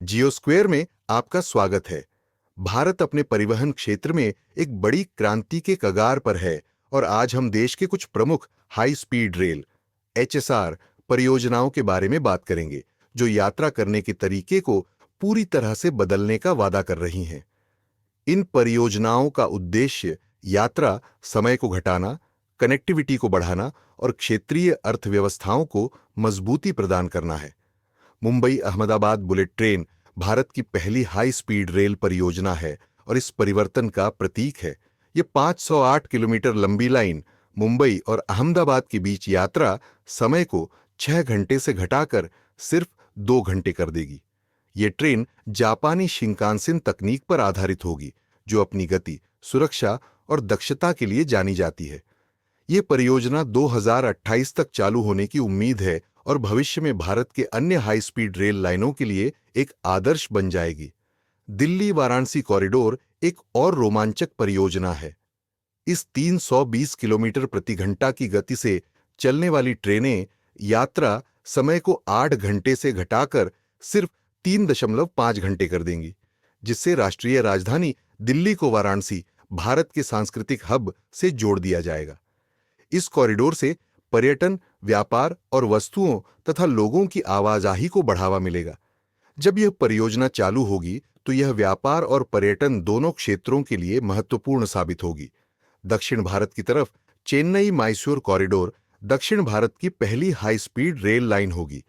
जियोस्क्वेयर में आपका स्वागत है। भारत अपने परिवहन क्षेत्र में एक बड़ी क्रांति के कगार पर है और आज हम देश के कुछ प्रमुख हाई स्पीड रेल एचएसआर परियोजनाओं के बारे में बात करेंगे, जो यात्रा करने के तरीके को पूरी तरह से बदलने का वादा कर रही हैं। इन परियोजनाओं का उद्देश्य यात्रा समय को घटाना, कनेक्टिविटी को बढ़ाना और क्षेत्रीय अर्थव्यवस्थाओं को मजबूती प्रदान करना है। मुंबई अहमदाबाद बुलेट ट्रेन भारत की पहली हाई स्पीड रेल परियोजना है और इस परिवर्तन का प्रतीक है। ये 508 किलोमीटर लंबी लाइन मुंबई और अहमदाबाद के बीच यात्रा समय को 6 घंटे से घटाकर सिर्फ 2 घंटे कर देगी। ये ट्रेन जापानी शिंकानसेन तकनीक पर आधारित होगी, जो अपनी गति, सुरक्षा और दक्षता के लिए जानी जाती है। ये परियोजना 2028 तक चालू होने की उम्मीद है और भविष्य में भारत के अन्य हाई स्पीड रेल लाइनों के लिए एक आदर्श बन जाएगी। दिल्ली वाराणसी कॉरिडोर एक और रोमांचक परियोजना है। इस 320 किलोमीटर प्रति घंटा की गति से चलने वाली ट्रेनें यात्रा समय को 8 घंटे से घटाकर सिर्फ 3.5 घंटे कर देंगी, जिससे राष्ट्रीय राजधानी दिल्ली को वाराणसी, भारत के सांस्कृतिक हब से जोड़ दिया जाएगा। इस कॉरिडोर से पर्यटन, व्यापार और वस्तुओं तथा लोगों की आवाजाही को बढ़ावा मिलेगा। जब यह परियोजना चालू होगी तो यह व्यापार और पर्यटन दोनों क्षेत्रों के लिए महत्वपूर्ण साबित होगी। दक्षिण भारत की तरफ चेन्नई मैसूर कॉरिडोर दक्षिण भारत की पहली हाई स्पीड रेल लाइन होगी।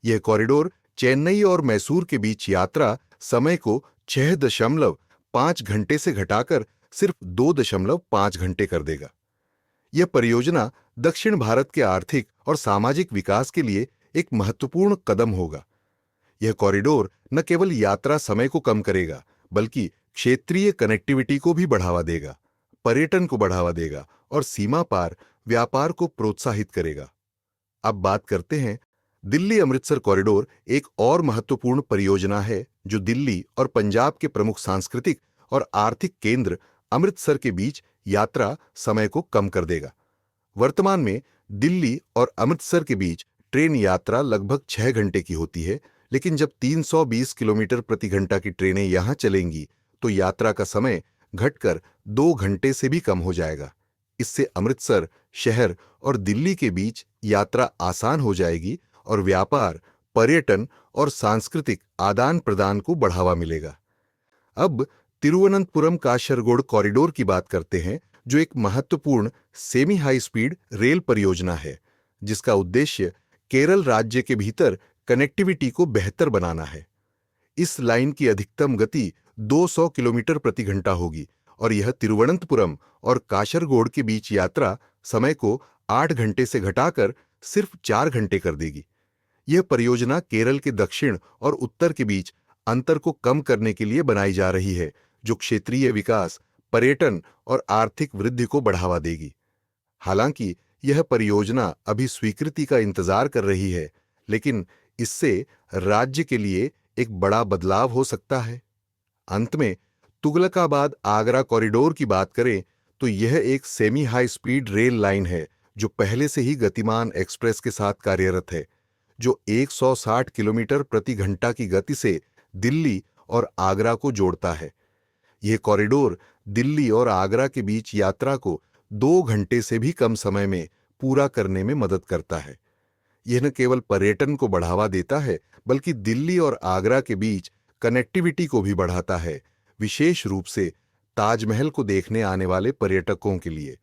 यह कॉरिडोर चेन्नई और मैसूर के बीच यात्रा समय को 6.5 घंटे से घटाकर सिर्फ 2.5 घंटे कर देगा। यह परियोजना दक्षिण भारत के आर्थिक और सामाजिक विकास के लिए एक महत्वपूर्ण कदम होगा। यह कॉरिडोर न केवल यात्रा समय को कम करेगा, बल्कि क्षेत्रीय कनेक्टिविटी को भी बढ़ावा देगा, पर्यटन को बढ़ावा देगा और सीमा पार व्यापार को प्रोत्साहित करेगा। अब बात करते हैं दिल्ली अमृतसर कॉरिडोर। एक और महत्वपूर्ण परियोजना है जो दिल्ली और पंजाब के प्रमुख सांस्कृतिक और आर्थिक केंद्र अमृतसर के बीच यात्रा समय को कम कर देगा। वर्तमान में दिल्ली और अमृतसर के बीच ट्रेन यात्रा लगभग 6 घंटे की होती है, लेकिन जब 320 किलोमीटर प्रति घंटा की ट्रेनें यहां चलेंगी तो यात्रा का समय घटकर 2 घंटे से भी कम हो जाएगा। इससे अमृतसर शहर और दिल्ली के बीच यात्रा आसान हो जाएगी और व्यापार, पर्यटन और सांस्कृतिक आदान प्रदान को बढ़ावा मिलेगा। अब तिरुवनंतपुरम कासरगोड कॉरिडोर की बात करते हैं, जो एक महत्वपूर्ण सेमी हाई स्पीड रेल परियोजना है, जिसका उद्देश्य केरल राज्य के भीतर कनेक्टिविटी को बेहतर बनाना है। इस लाइन की अधिकतम गति 200 किलोमीटर प्रति घंटा होगी और यह तिरुवनंतपुरम और कासरगोड के बीच यात्रा समय को 8 घंटे से घटाकर सिर्फ 4 घंटे कर देगी। यह परियोजना केरल के दक्षिण और उत्तर के बीच अंतर को कम करने के लिए बनाई जा रही है, जो क्षेत्रीय विकास, पर्यटन और आर्थिक वृद्धि को बढ़ावा देगी। हालांकि यह परियोजना अभी स्वीकृति का इंतजार कर रही है, लेकिन इससे राज्य के लिए एक बड़ा बदलाव हो सकता है। अंत में तुगलकाबाद आगरा कॉरिडोर की बात करें तो यह एक semi high speed rail line है जो पहले से ही गतिमान एक्सप्रेस के साथ कार्यरत है, जो 160 किलोमीटर प्रति घंटा की गति से दिल्ली और आगरा को जोड़ता है। यह कॉरिडोर दिल्ली और आगरा के बीच यात्रा को 2 घंटे से भी कम समय में पूरा करने में मदद करता है। यह न केवल पर्यटन को बढ़ावा देता है, बल्कि दिल्ली और आगरा के बीच कनेक्टिविटी को भी बढ़ाता है, विशेष रूप से ताजमहल को देखने आने वाले पर्यटकों के लिए।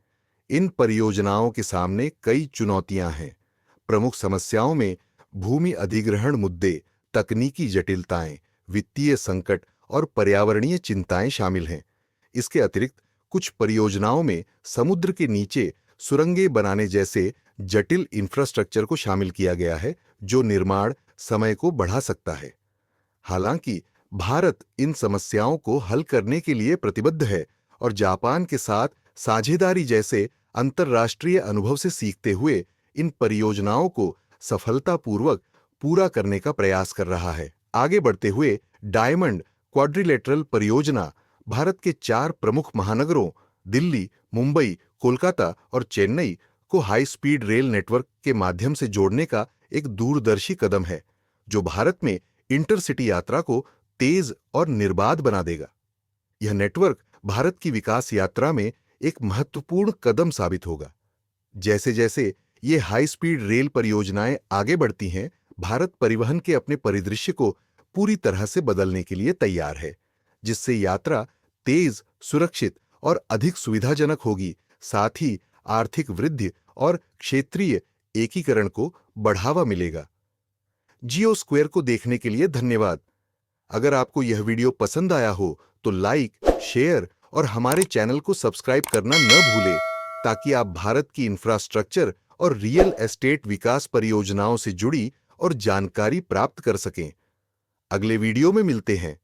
इन परियोजनाओं के सामने कई चुनौतियां हैं। प्रमुख समस्याओं में भूमि अधिग्रहण मुद्दे, तकनीकी जटिलताएं, वित्तीय संकट और पर्यावरणीय चिंताएं शामिल हैं। इसके अतिरिक्त कुछ परियोजनाओं में समुद्र के नीचे सुरंगें बनाने जैसे जटिल इंफ्रास्ट्रक्चर को शामिल किया गया है, जो निर्माण समय को बढ़ा सकता है। हालांकि भारत इन समस्याओं को हल करने के लिए प्रतिबद्ध है और जापान के साथ साझेदारी जैसे अंतर्राष्ट्रीय अनुभव से सीखते हुए इन परियोजनाओं को सफलतापूर्वक पूरा करने का प्रयास कर रहा है। आगे बढ़ते हुए डायमंड क्वाड्रिलेटरल परियोजना भारत के 4 प्रमुख महानगरों दिल्ली, मुंबई, कोलकाता और चेन्नई को हाई स्पीड रेल नेटवर्क के माध्यम से जोड़ने का एक दूरदर्शी कदम है, जो भारत में इंटरसिटी यात्रा को तेज और निर्बाध बना देगा। यह नेटवर्क भारत की विकास यात्रा में एक महत्वपूर्ण कदम साबित होगा। जैसे जैसे ये हाई स्पीड रेल परियोजनाएं आगे बढ़ती हैं, भारत परिवहन के अपने परिदृश्य को पूरी तरह से बदलने के लिए तैयार है, जिससे यात्रा तेज, सुरक्षित और अधिक सुविधाजनक होगी। साथ ही आर्थिक वृद्धि और क्षेत्रीय एकीकरण को बढ़ावा मिलेगा। जियो स्क्वायर को देखने के लिए धन्यवाद। अगर आपको यह वीडियो पसंद आया हो तो लाइक, शेयर और हमारे चैनल को सब्सक्राइब करना न भूलें, ताकि आप भारत की इंफ्रास्ट्रक्चर और रियल एस्टेट विकास परियोजनाओं से जुड़ी और जानकारी प्राप्त कर सकें। अगले वीडियो में मिलते हैं।